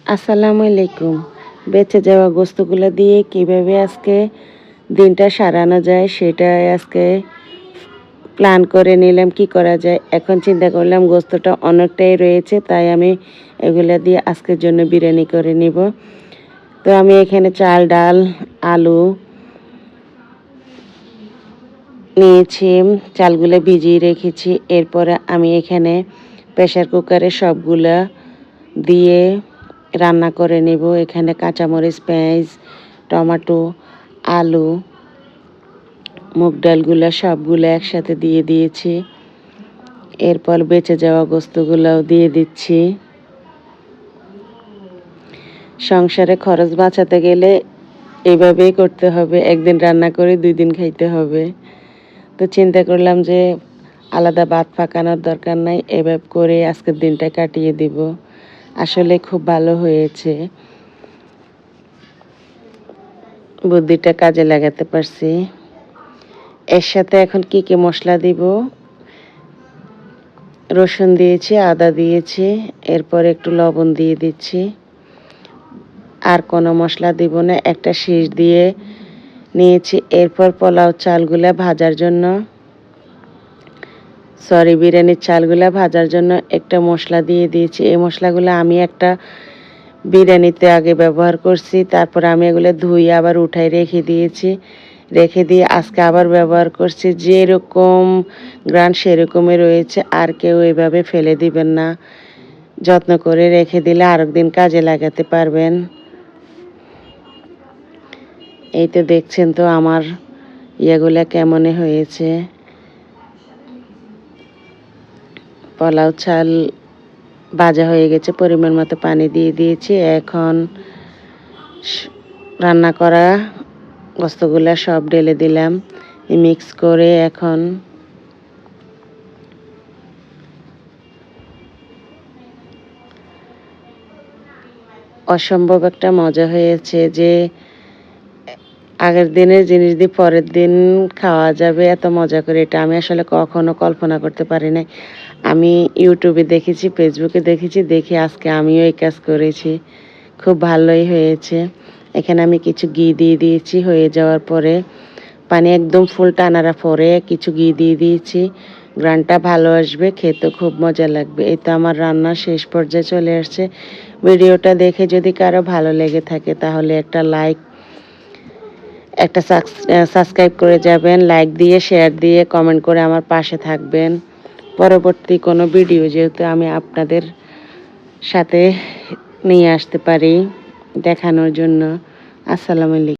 আসসালামু আলাইকুম। বেঁচে যাওয়া গোস্তগুলো দিয়ে কিভাবে আজকে দিনটা সারানো যায় সেটাই আজকে প্ল্যান করে নিলাম কি করা যায়। এখন চিন্তা করলাম গোস্তটা অনেকটাই রয়েছে, তাই আমি এগুলা দিয়ে আজকের জন্য বিরিয়ানি করে নিব। তো আমি এখানে চাল, ডাল, আলু নিয়েছি, চালগুলো ভিজিয়ে রেখেছি। এরপরে আমি এখানে প্রেসার কুকারে সবগুলা দিয়ে রান্না করে নেব। এখানে কাঁচামরিচ, পেঁয়াজ, টমেটো, আলু, মুগ ডালগুলো সবগুলো একসাথে দিয়ে দিয়েছি। এরপর বেঁচে যাওয়া গোস্তগুলোও দিয়ে দিচ্ছি। সংসারে খরচ বাঁচাতে গেলে এভাবেই করতে হবে, একদিন রান্না করে 2 দিন খাইতে হবে। তো চিন্তা করলাম যে আলাদা ভাত পাকানোর দরকার নাই, এভাবে করে আজকের দিনটা কাটিয়ে দিব। আসলে খুব ভালো হয়েছে, বুদ্ধিটা কাজে লাগাতে পারছি। এর সাথে এখন কি কি মশলা দিব? রসুন দিয়েছি, আদা দিয়েছি, এরপর একটু লবণ দিয়ে দিচ্ছি। আর কোনো মশলা দিব না, একটা শীষ দিয়ে নিয়েছি। এরপর পোলাও চালগুলা ভাজার জন্য বিরিয়ানির চালগুলা ভাজার জন্য একটা মশলা দিয়ে দিয়েছি। এই মশলাগুলো আমি একটা বিরিয়ানিতে আগে ব্যবহার করছি, তারপর আমি এগুলো ধুয়ে আবার উঠাই রেখে দিয়ে আজকে আবার ব্যবহার করছি। যেরকম গ্রান সেরকমই রয়েছে, আর কেউ এভাবে ফেলে দিবেন না, যত্ন করে রেখে দিলে আরেকদিন কাজে লাগাতে পারবেন। এই তো দেখছেন তো আমার ইয়েগুলা কেমন হয়েছে। পোলাও চাল ভাজা হয়ে গেছে, পরিমাণ মতো পানি দিয়ে দিয়েছি। এখন রান্না করা গোস্তগুলা সব ঢেলে দিলাম, মিক্স করে এখন অসম্ভব একটা মজা হয়েছে যে আগের দিনের জিনিস দিয়ে পরের দিন খাওয়া যাবে, এত মজা করে এটা আমি আসলে কখনো কল্পনা করতে পারি নাই। আমি ইউটিউবে দেখেছি, ফেসবুকে দেখেছি, দেখে আজকে আমিও এই কাজ করেছি। খুব ভালোই হয়েছে। এখানে আমি কিছু ঘি দিয়ে দিয়েছি। হয়ে যাওয়ার পরে পানি একদম ফুল টানার পরে কিছু ঘি দিয়ে দিয়েছি। গ্রানটা ভালো আসবে, খেতে খুব মজা লাগবে। এই তো আমার রান্না শেষ পর্যায়ে চলে আসছে। ভিডিওটা দেখে যদি কারো ভালো লেগে থাকে তাহলে একটা লাইক, একটা সাবস্ক্রাইব করে যাবেন। লাইক দিয়ে, শেয়ার দিয়ে, কমেন্ট করে আমার পাশে থাকবেন। পরবর্তী কোনো ভিডিও যেহেতু আমি আপনাদের সাথে নিয়ে আসতে পারি দেখানোর জন্য। আসসালামু আলাইকুম।